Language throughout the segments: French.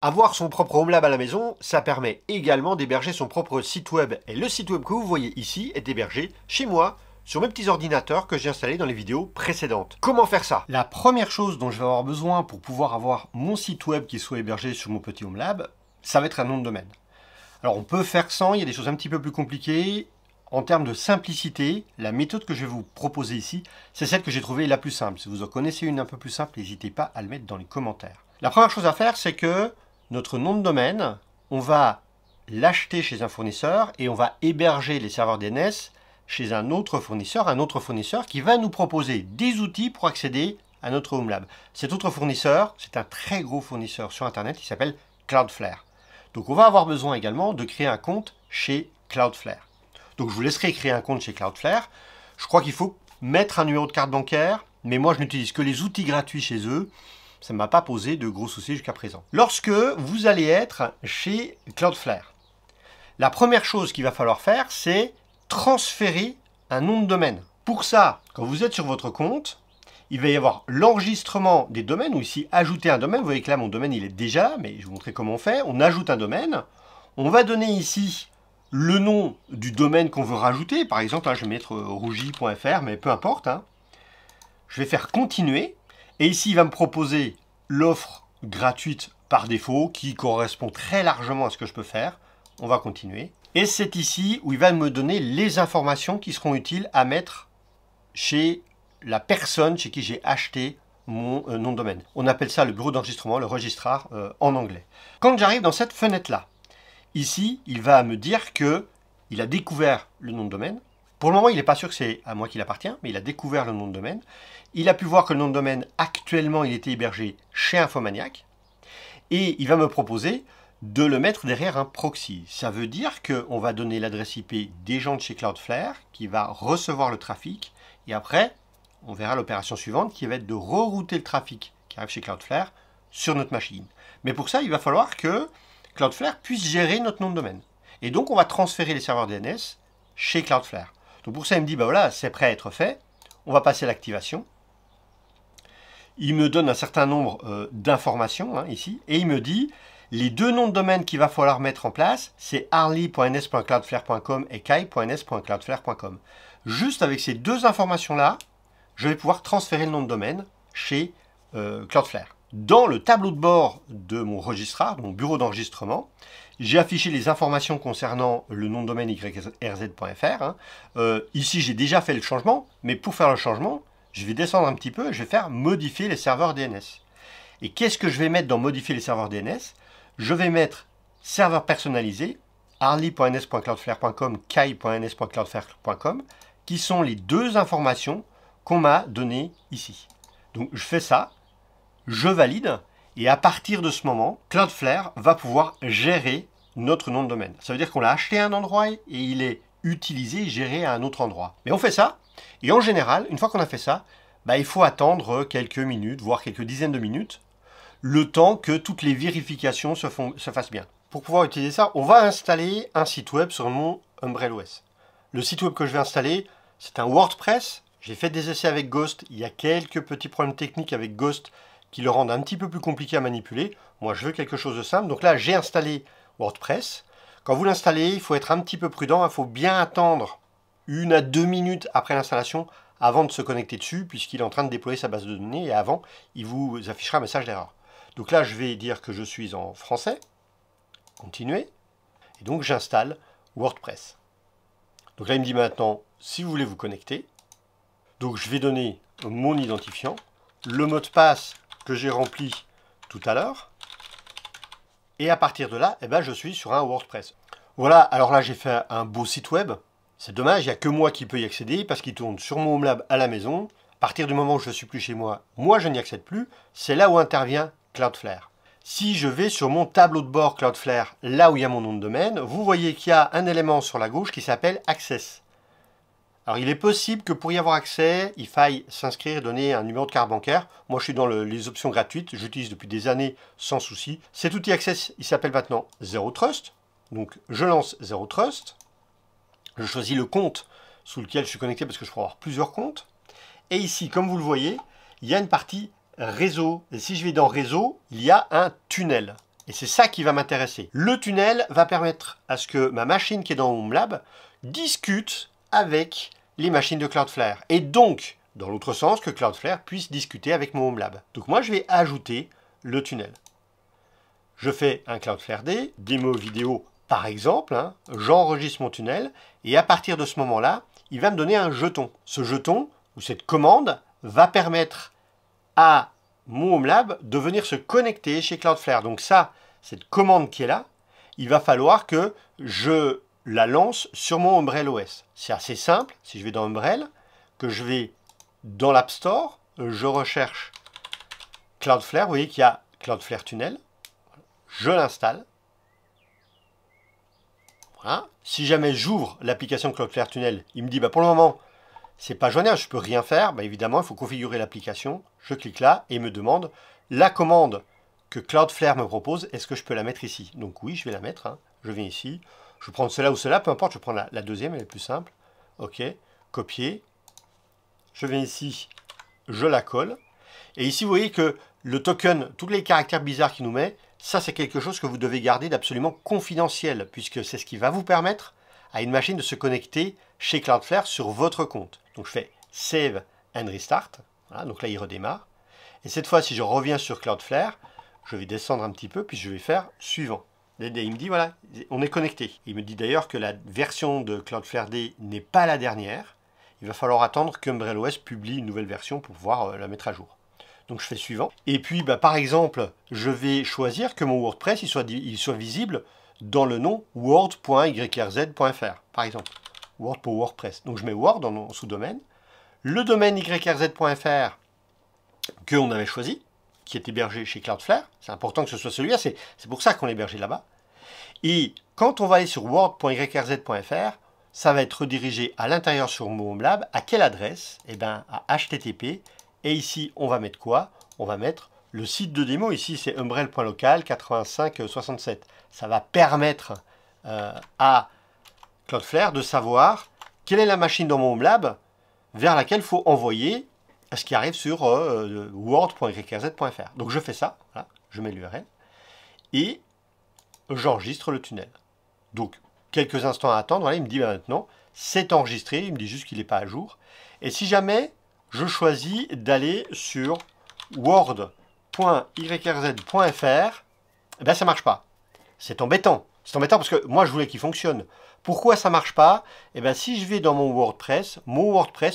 Avoir son propre Home Lab à la maison, ça permet également d'héberger son propre site web. Et le site web que vous voyez ici est hébergé chez moi, sur mes petits ordinateurs que j'ai installés dans les vidéos précédentes. Comment faire ça? La première chose dont je vais avoir besoin pour pouvoir avoir mon site web qui soit hébergé sur mon petit Home Lab, ça va être un nom de domaine. Alors on peut faire sans, il y a des choses un petit peu plus compliquées. En termes de simplicité, la méthode que je vais vous proposer ici, c'est celle que j'ai trouvée la plus simple. Si vous en connaissez une un peu plus simple, n'hésitez pas à le mettre dans les commentaires. La première chose à faire, c'est que notre nom de domaine, on va l'acheter chez un fournisseur et on va héberger les serveurs DNS chez un autre fournisseur qui va nous proposer des outils pour accéder à notre Home Lab. Cet autre fournisseur, c'est un très gros fournisseur sur Internet qui s'appelle Cloudflare. Donc on va avoir besoin également de créer un compte chez Cloudflare. Donc je vous laisserai créer un compte chez Cloudflare. Je crois qu'il faut mettre un numéro de carte bancaire, mais moi je n'utilise que les outils gratuits chez eux. Ça ne m'a pas posé de gros soucis jusqu'à présent. Lorsque vous allez être chez Cloudflare, la première chose qu'il va falloir faire, c'est transférer un nom de domaine. Pour ça, quand vous êtes sur votre compte, il va y avoir l'enregistrement des domaines, ou ici ajouter un domaine. Vous voyez que là, mon domaine, il est déjà là, mais je vais vous montrer comment on fait. On ajoute un domaine. On va donner ici le nom du domaine qu'on veut rajouter. Par exemple, là, je vais mettre rougi.fr, mais peu importe. Je vais faire continuer. Et ici, il va me proposer l'offre gratuite par défaut qui correspond très largement à ce que je peux faire. On va continuer. Et c'est ici où il va me donner les informations qui seront utiles à mettre chez la personne chez qui j'ai acheté mon nom de domaine. On appelle ça le bureau d'enregistrement, le registrar en anglais. Quand j'arrive dans cette fenêtre-là, ici, il va me dire qu'il a découvert le nom de domaine. Pour le moment, il n'est pas sûr que c'est à moi qu'il appartient, mais il a découvert le nom de domaine. Il a pu voir que le nom de domaine, actuellement, il était hébergé chez Infomaniac. Et il va me proposer de le mettre derrière un proxy. Ça veut dire qu'on va donner l'adresse IP des gens de chez Cloudflare, qui va recevoir le trafic. Et après, on verra l'opération suivante, qui va être de rerouter le trafic qui arrive chez Cloudflare sur notre machine. Mais pour ça, il va falloir que Cloudflare puisse gérer notre nom de domaine. Et donc, on va transférer les serveurs DNS chez Cloudflare. Donc pour ça, il me dit, bah voilà, c'est prêt à être fait. On va passer à l'activation. Il me donne un certain nombre d'informations ici. Et il me dit, les deux noms de domaine qu'il va falloir mettre en place, c'est arly.ns.cloudflare.com et kai.ns.cloudflare.com. Juste avec ces deux informations-là, je vais pouvoir transférer le nom de domaine chez Cloudflare. Dans le tableau de bord de mon registrar, de mon bureau d'enregistrement, j'ai affiché les informations concernant le nom de domaine yrz.fr. Ici, j'ai déjà fait le changement, mais pour faire le changement, je vais descendre un petit peu et je vais faire modifier les serveurs DNS. Et qu'est-ce que je vais mettre dans modifier les serveurs DNS? Je vais mettre serveur personnalisé, arly.ns.cloudflare.com, kai.ns.cloudflare.com, qui sont les deux informations qu'on m'a données ici. Donc je fais ça, je valide, et à partir de ce moment, Cloudflare va pouvoir gérer notre nom de domaine. Ça veut dire qu'on l'a acheté à un endroit et il est utilisé, géré à un autre endroit. Mais on fait ça, et en général, une fois qu'on a fait ça, il faut attendre quelques minutes, voire quelques dizaines de minutes, le temps que toutes les vérifications se fassent bien. Pour pouvoir utiliser ça, on va installer un site web sur mon Umbrella OS. Le site web que je vais installer, c'est un WordPress. J'ai fait des essais avec Ghost. Il y a quelques petits problèmes techniques avec Ghost qui le rendent un petit peu plus compliqué à manipuler. Moi, je veux quelque chose de simple. Donc là, j'ai installé WordPress. Quand vous l'installez, il faut être un petit peu prudent. Il faut bien attendre 1 à 2 minutes après l'installation avant de se connecter dessus, puisqu'il est en train de déployer sa base de données. Et avant, il vous affichera un message d'erreur. Donc là, je vais dire que je suis en français. Continuer. Et donc, j'installe WordPress. Donc là, il me dit maintenant, si vous voulez vous connecter. Donc, je vais donner mon identifiant, le mot de passe que j'ai rempli tout à l'heure. Et à partir de là, je suis sur un WordPress. Voilà, alors là, j'ai fait un beau site web. C'est dommage, il n'y a que moi qui peux y accéder parce qu'il tourne sur mon Home Lab à la maison. À partir du moment où je ne suis plus chez moi, je n'y accède plus. C'est là où intervient Cloudflare. Si je vais sur mon tableau de bord Cloudflare, là où il y a mon nom de domaine, vous voyez qu'il y a un élément sur la gauche qui s'appelle Access. Alors il est possible que pour y avoir accès, il faille s'inscrire et donner un numéro de carte bancaire. Moi je suis dans les options gratuites, j'utilise depuis des années sans souci. Cet outil Access, il s'appelle maintenant Zero Trust. Donc je lance Zero Trust. Je choisis le compte sous lequel je suis connecté parce que je peux avoir plusieurs comptes. Et ici, comme vous le voyez, il y a une partie réseau. Et si je vais dans réseau, il y a un tunnel. Et c'est ça qui va m'intéresser. Le tunnel va permettre à ce que ma machine qui est dans HomeLab discute avec les machines de Cloudflare. Et donc, dans l'autre sens, que Cloudflare puisse discuter avec mon HomeLab. Donc moi, je vais ajouter le tunnel. Je fais un Cloudflare D, démo vidéo par exemple, hein, j'enregistre mon tunnel, et à partir de ce moment-là, il va me donner un jeton. Ce jeton, ou cette commande, va permettre à mon HomeLab de venir se connecter chez Cloudflare. Donc ça, cette commande qui est là, il va falloir que je la lance sur mon Umbrel OS. C'est assez simple, si je vais dans Umbrel, que je vais dans l'App Store, je recherche Cloudflare, vous voyez qu'il y a Cloudflare Tunnel, je l'installe. Voilà. Si jamais j'ouvre l'application Cloudflare Tunnel, il me dit pour le moment, c'est pas joignable, je peux rien faire. Évidemment, il faut configurer l'application. Je clique là et il me demande la commande que Cloudflare me propose. Est-ce que je peux la mettre ici? Donc oui, je vais la mettre. Hein. Je viens ici. Je vais prendre celle-là ou celle-là, peu importe. Je prends la deuxième, elle est plus simple. OK, copier. Je viens ici, je la colle. Et ici, vous voyez que le token, tous les caractères bizarres qu'il nous met, ça, c'est quelque chose que vous devez garder d'absolument confidentiel, puisque c'est ce qui va vous permettre à une machine de se connecter chez Cloudflare sur votre compte. Donc, je fais Save and Restart. Voilà, donc là, il redémarre. Et cette fois, si je reviens sur Cloudflare, je vais descendre un petit peu, puis je vais faire suivant. Il me dit, voilà, on est connecté. Il me dit d'ailleurs que la version de Cloudflare D n'est pas la dernière. Il va falloir attendre qu'Umbrel OS publie une nouvelle version pour pouvoir la mettre à jour. Donc je fais suivant. Et puis par exemple, je vais choisir que mon WordPress il soit visible dans le nom word.yrz.fr. Par exemple, Word pour WordPress. Donc je mets Word dans mon sous-domaine. Le domaine yrz.fr que on avait choisi, qui est hébergé chez Cloudflare. C'est important que ce soit celui-là, c'est pour ça qu'on est hébergé là-bas. Et quand on va aller sur word.yrz.fr, ça va être redirigé à l'intérieur sur mon HomeLab. À quelle adresse? Eh bien, à HTTP. Et ici, on va mettre quoi? On va mettre le site de démo. Ici, c'est umbrel.local 8567. Ça va permettre à Cloudflare de savoir quelle est la machine dans mon HomeLab vers laquelle il faut envoyer ce qui arrive sur word.yrz.fr. Donc, je fais ça. Voilà, je mets l'URL. Et j'enregistre le tunnel. Donc, quelques instants à attendre. Voilà, il me dit maintenant, c'est enregistré. Il me dit juste qu'il n'est pas à jour. Et si jamais je choisis d'aller sur word.yrz.fr, eh bien, ça ne marche pas. C'est embêtant. C'est embêtant parce que moi, je voulais qu'il fonctionne. Pourquoi ça ne marche pas? Eh bien, si je vais dans mon WordPress,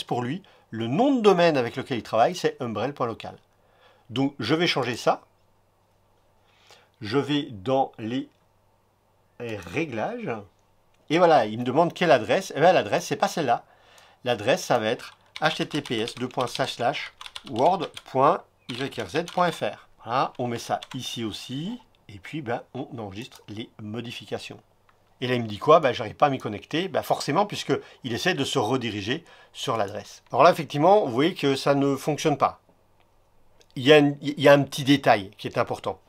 pour lui, le nom de domaine avec lequel il travaille, c'est umbrel.local. Donc, je vais changer ça. Je vais dans les réglages. Et voilà, il me demande quelle adresse. Eh bien, l'adresse, c'est pas celle-là. L'adresse, ça va être https://word.yrz.fr. Voilà, on met ça ici aussi. Et puis, on enregistre les modifications. Et là, il me dit quoi? J'arrive pas à m'y connecter. Forcément, puisqu'il essaie de se rediriger sur l'adresse. Alors là, effectivement, vous voyez que ça ne fonctionne pas. Il y a un petit détail qui est important.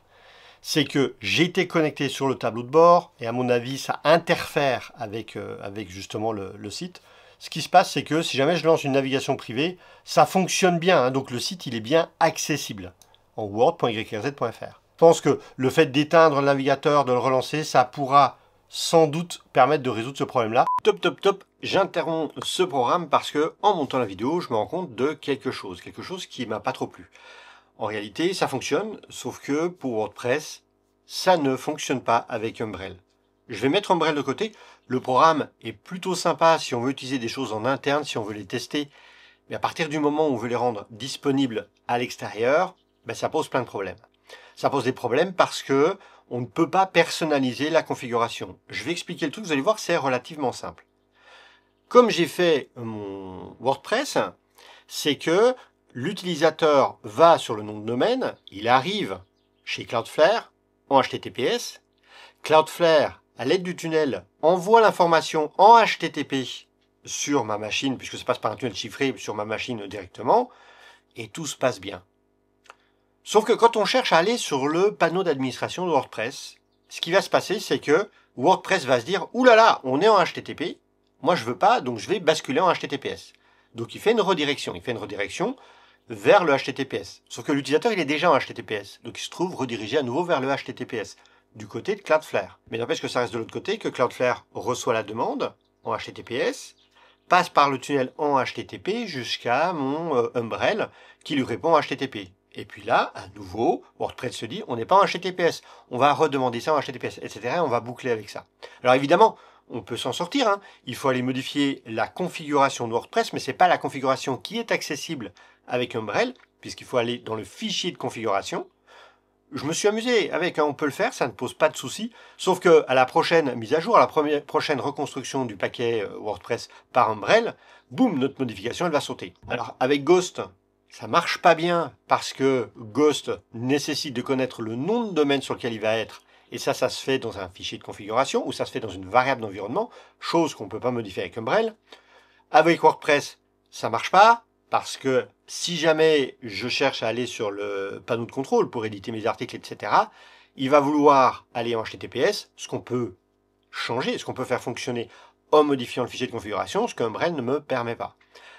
C'est que j'ai été connecté sur le tableau de bord, et à mon avis, ça interfère avec justement le site. Ce qui se passe, c'est que si jamais je lance une navigation privée, ça fonctionne bien. Hein, donc le site, il est bien accessible en word.yrz.fr. Je pense que le fait d'éteindre le navigateur, de le relancer, ça pourra sans doute permettre de résoudre ce problème-là. Top. J'interromps ce programme parce que en montant la vidéo, je me rends compte de quelque chose qui m'a pas trop plu. En réalité, ça fonctionne, sauf que pour WordPress, ça ne fonctionne pas avec Umbrel. Je vais mettre Umbrel de côté. Le programme est plutôt sympa si on veut utiliser des choses en interne, si on veut les tester. Mais à partir du moment où on veut les rendre disponibles à l'extérieur, ça pose plein de problèmes. Ça pose des problèmes parce que on ne peut pas personnaliser la configuration. Je vais expliquer le truc, vous allez voir, c'est relativement simple. Comme j'ai fait mon WordPress, c'est que l'utilisateur va sur le nom de domaine, il arrive chez Cloudflare en HTTPS. Cloudflare, à l'aide du tunnel, envoie l'information en HTTP sur ma machine, puisque ça passe par un tunnel chiffré sur ma machine directement, et tout se passe bien. Sauf que quand on cherche à aller sur le panneau d'administration de WordPress, ce qui va se passer, c'est que WordPress va se dire « Ouh là là, on est en HTTP, moi je veux pas, donc je vais basculer en HTTPS ». Donc il fait une redirection, vers le HTTPS. Sauf que l'utilisateur, il est déjà en HTTPS, donc il se trouve redirigé à nouveau vers le HTTPS. du côté de Cloudflare. Mais n'empêche que ça reste de l'autre côté, que Cloudflare reçoit la demande en HTTPS, passe par le tunnel en HTTP jusqu'à mon Umbrel qui lui répond en HTTP. Et puis là, à nouveau, WordPress se dit, on n'est pas en HTTPS, on va redemander ça en HTTPS, etc. Et on va boucler avec ça. Alors évidemment, on peut s'en sortir, hein. Il faut aller modifier la configuration de WordPress, mais ce n'est pas la configuration qui est accessible avec Umbrel, puisqu'il faut aller dans le fichier de configuration. Je me suis amusé avec, hein, on peut le faire, ça ne pose pas de souci, sauf que à la prochaine mise à jour, à la prochaine reconstruction du paquet WordPress par Umbrel, boum, notre modification elle va sauter. Alors avec Ghost, ça marche pas bien parce que Ghost nécessite de connaître le nom de domaine sur lequel il va être, et ça se fait dans un fichier de configuration ou ça se fait dans une variable d'environnement, chose qu'on ne peut pas modifier avec Umbrel. Avec WordPress, ça marche pas. Parce que si jamais je cherche à aller sur le panneau de contrôle pour éditer mes articles, etc., il va vouloir aller en HTTPS, ce qu'on peut changer, ce qu'on peut faire fonctionner en modifiant le fichier de configuration, ce qu'Umbrel ne me permet pas.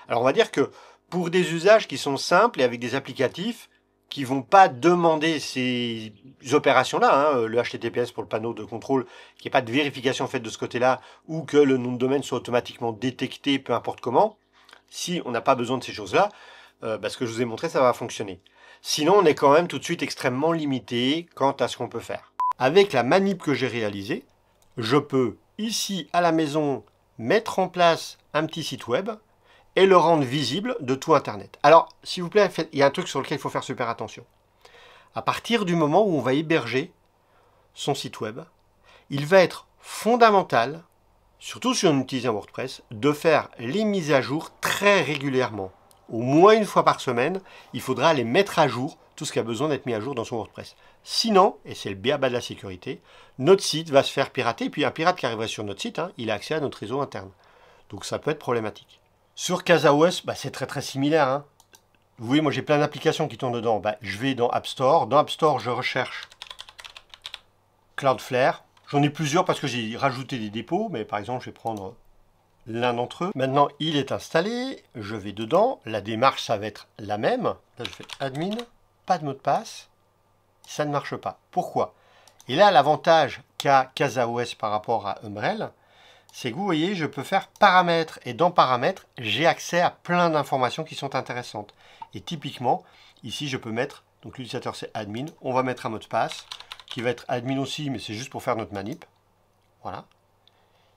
Alors on va dire que pour des usages qui sont simples et avec des applicatifs qui vont pas demander ces opérations-là, hein, le HTTPS pour le panneau de contrôle, qu'il n'y ait pas de vérification faite de ce côté-là, ou que le nom de domaine soit automatiquement détecté, peu importe comment. Si on n'a pas besoin de ces choses-là, ce que je vous ai montré, ça va fonctionner. Sinon, on est quand même tout de suite extrêmement limité quant à ce qu'on peut faire. Avec la manip que j'ai réalisée, je peux, ici, à la maison, mettre en place un petit site web et le rendre visible de tout Internet. Alors, s'il vous plaît, il y a un truc sur lequel il faut faire super attention. À partir du moment où on va héberger son site web, il va être fondamental, surtout si on utilise un WordPress, de faire les mises à jour très régulièrement. Au moins une fois par semaine, il faudra aller mettre à jour tout ce qui a besoin d'être mis à jour dans son WordPress. Sinon, et c'est le b.a.-ba de la sécurité, notre site va se faire pirater. Et puis un pirate qui arriverait sur notre site, hein, il a accès à notre réseau interne. Donc ça peut être problématique. Sur CasaOS, c'est très similaire. Hein. Vous voyez, moi j'ai plein d'applications qui tournent dedans. Je vais dans App Store. Dans App Store, je recherche Cloudflare. J'en ai plusieurs parce que j'ai rajouté des dépôts, mais par exemple, je vais prendre l'un d'entre eux. Maintenant, il est installé, je vais dedans. La démarche, ça va être la même. Là, je fais admin, pas de mot de passe. Ça ne marche pas. Pourquoi? Et là, l'avantage qu'a CasaOS par rapport à Umbrel, c'est que vous voyez, je peux faire paramètres. Et dans paramètres, j'ai accès à plein d'informations qui sont intéressantes. Et typiquement, ici, je peux mettre, donc l'utilisateur c'est admin, on va mettre un mot de passe, qui va être admin aussi, mais c'est juste pour faire notre manip. Voilà.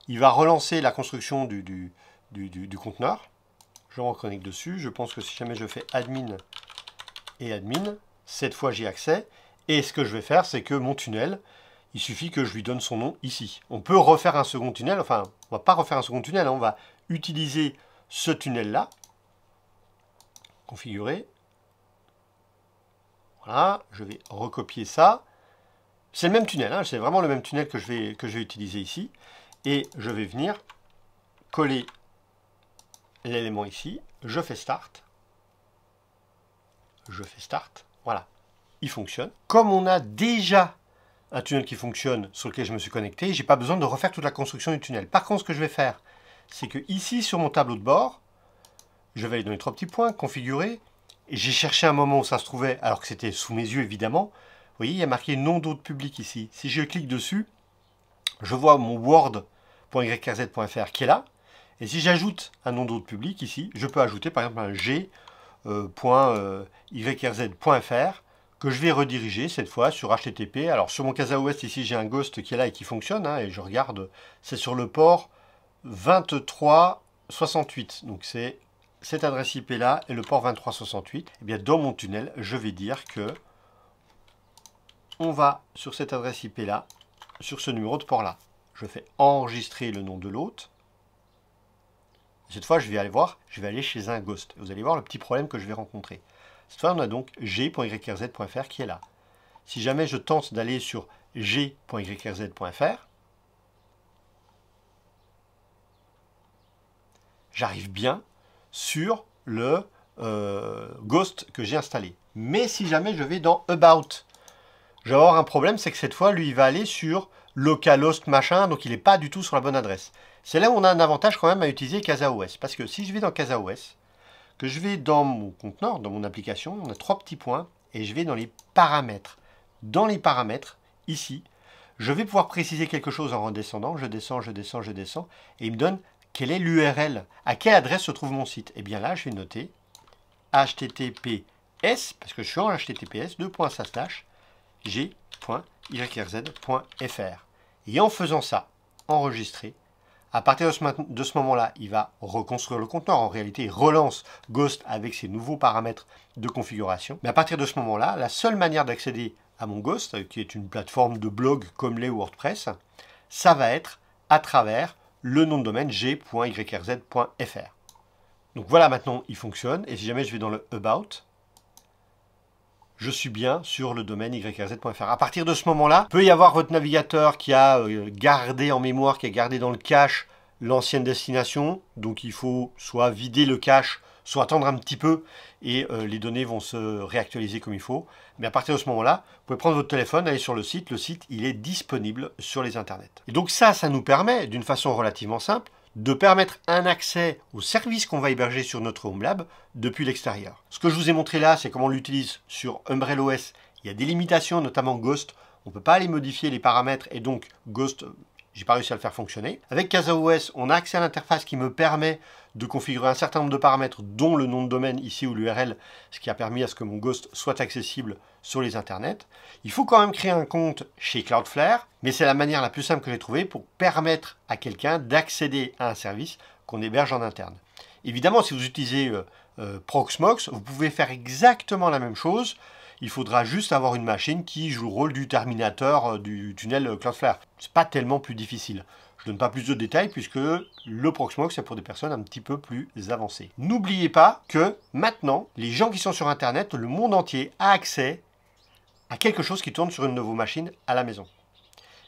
Il va relancer la construction du conteneur. Je me reconnecte dessus. Je pense que si jamais je fais admin et admin, cette fois j'ai accès. Et ce que je vais faire, c'est que mon tunnel, il suffit que je lui donne son nom ici. On peut refaire un second tunnel. Enfin, on ne va pas refaire un second tunnel. Hein, on va utiliser ce tunnel-là. Configurer. Voilà. Je vais recopier ça. C'est le même tunnel, hein, c'est vraiment le même tunnel que je vais utiliser ici. Et je vais venir coller l'élément ici. Je fais Start. Je fais Start. Voilà, il fonctionne. Comme on a déjà un tunnel qui fonctionne sur lequel je me suis connecté, je n'ai pas besoin de refaire toute la construction du tunnel. Par contre, ce que je vais faire, c'est que ici, sur mon tableau de bord, je vais aller dans les trois petits points, configurer. Et j'ai cherché un moment où ça se trouvait, alors que c'était sous mes yeux, évidemment. Vous voyez, il y a marqué nom d'hôte public ici. Si je clique dessus, je vois mon word.yrkz.fr qui est là. Et si j'ajoute un nom d'hôte public ici, je peux ajouter par exemple un g.yrkz.fr que je vais rediriger cette fois sur HTTP. Alors sur mon CasaOS ici, j'ai un Ghost qui est là et qui fonctionne. Hein, et je regarde, c'est sur le port 2368. Donc c'est cette adresse IP là et le port 2368. Et bien dans mon tunnel, je vais dire que on va sur cette adresse IP là, sur ce numéro de port là. Je fais enregistrer le nom de l'hôte. Cette fois, je vais aller voir, je vais aller chez un Ghost. Vous allez voir le petit problème que je vais rencontrer. Cette fois, on a donc g.yrkz.fr qui est là. Si jamais je tente d'aller sur g.yrkz.fr, j'arrive bien sur le Ghost que j'ai installé. Mais si jamais je vais dans About, je vais avoir un problème, c'est que cette fois, lui, il va aller sur localhost machin, donc il n'est pas du tout sur la bonne adresse. C'est là où on a un avantage quand même à utiliser CasaOS. Parce que si je vais dans CasaOS, que je vais dans mon conteneur, dans mon application, on a trois petits points, et je vais dans les paramètres. Dans les paramètres, ici, je vais pouvoir préciser quelque chose en redescendant. Je descends, je descends, je descends. Et il me donne quelle est l'URL. À quelle adresse se trouve mon site? Et bien là, je vais noter https, parce que je suis en https, g.yrz.fr. Et en faisant ça, enregistrer, à partir de ce moment-là, il va reconstruire le conteneur. En réalité, il relance Ghost avec ses nouveaux paramètres de configuration. Mais à partir de ce moment-là, la seule manière d'accéder à mon Ghost, qui est une plateforme de blog comme les WordPress, ça va être à travers le nom de domaine g.yrz.fr. Donc voilà, maintenant il fonctionne. Et si jamais je vais dans le About, je suis bien sur le domaine yrz.fr. À partir de ce moment-là, il peut y avoir votre navigateur qui a gardé en mémoire, qui a gardé dans le cache l'ancienne destination. Donc il faut soit vider le cache, soit attendre un petit peu et les données vont se réactualiser comme il faut. Mais à partir de ce moment-là, vous pouvez prendre votre téléphone, aller sur le site. Le site, il est disponible sur les internets. Et donc ça nous permet, d'une façon relativement simple, de permettre un accès au service qu'on va héberger sur notre Home Lab depuis l'extérieur. Ce que je vous ai montré là, c'est comment on l'utilise sur Umbrella OS. Il y a des limitations, notamment Ghost. On ne peut pas aller modifier les paramètres et donc Ghost, j'ai pas réussi à le faire fonctionner. Avec CasaOS, on a accès à l'interface qui me permet de configurer un certain nombre de paramètres, dont le nom de domaine ici ou l'URL, ce qui a permis à ce que mon Ghost soit accessible sur les internets. Il faut quand même créer un compte chez Cloudflare, mais c'est la manière la plus simple que j'ai trouvée pour permettre à quelqu'un d'accéder à un service qu'on héberge en interne. Évidemment, si vous utilisez Proxmox, vous pouvez faire exactement la même chose. Il faudra juste avoir une machine qui joue le rôle du terminateur du tunnel Cloudflare. C'est pas tellement plus difficile. Je ne donne pas plus de détails puisque le Proxmox c'est pour des personnes un petit peu plus avancées. N'oubliez pas que maintenant, les gens qui sont sur Internet, le monde entier a accès à quelque chose qui tourne sur une de vos machines à la maison.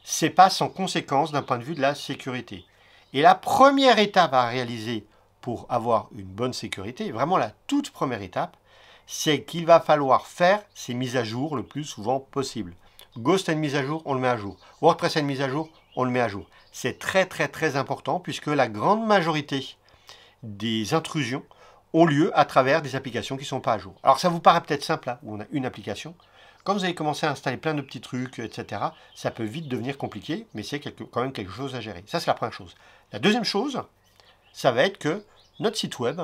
C'est pas sans conséquence d'un point de vue de la sécurité. Et la première étape à réaliser pour avoir une bonne sécurité, vraiment la toute première étape, c'est qu'il va falloir faire ces mises à jour le plus souvent possible. Ghost a une mise à jour, on le met à jour. WordPress a une mise à jour, on le met à jour. C'est très important puisque la grande majorité des intrusions ont lieu à travers des applications qui ne sont pas à jour. Alors ça vous paraît peut-être simple là, où on a une application. Quand vous allez commencer à installer plein de petits trucs, etc., ça peut vite devenir compliqué, mais c'est quand même quelque chose à gérer. Ça, c'est la première chose. La deuxième chose, ça va être que notre site web,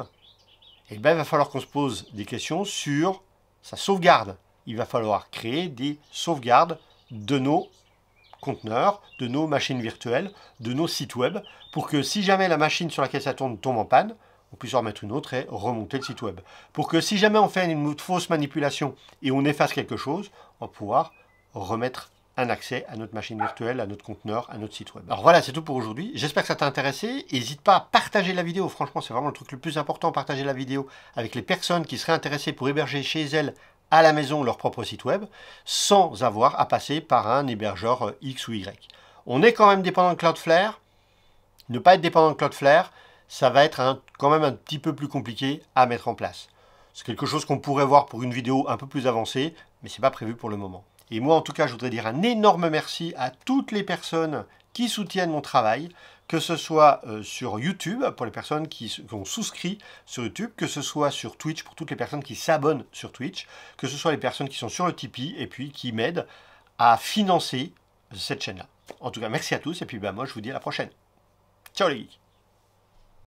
eh ben, il va falloir qu'on se pose des questions sur sa sauvegarde. Il va falloir créer des sauvegardes de nos conteneurs, de nos machines virtuelles, de nos sites web, pour que si jamais la machine sur laquelle ça tourne tombe en panne, on puisse en remettre une autre et remonter le site web. Pour que si jamais on fait une fausse manipulation et on efface quelque chose, on va pouvoir remettre un accès à notre machine virtuelle, à notre conteneur, à notre site web. Alors voilà, c'est tout pour aujourd'hui. J'espère que ça t'a intéressé. N'hésite pas à partager la vidéo. Franchement, c'est vraiment le truc le plus important, partager la vidéo avec les personnes qui seraient intéressées pour héberger chez elles à la maison leur propre site web, sans avoir à passer par un hébergeur X ou Y. On est quand même dépendant de Cloudflare. Ne pas être dépendant de Cloudflare, ça va être quand même un petit peu plus compliqué à mettre en place. C'est quelque chose qu'on pourrait voir pour une vidéo un peu plus avancée, mais ce n'est pas prévu pour le moment. Et moi, en tout cas, je voudrais dire un énorme merci à toutes les personnes qui soutiennent mon travail, que ce soit sur YouTube, pour les personnes qui ont souscrit sur YouTube, que ce soit sur Twitch, pour toutes les personnes qui s'abonnent sur Twitch, que ce soit les personnes qui sont sur le Tipeee, et puis qui m'aident à financer cette chaîne-là. En tout cas, merci à tous, et puis moi, je vous dis à la prochaine. Ciao les geeks!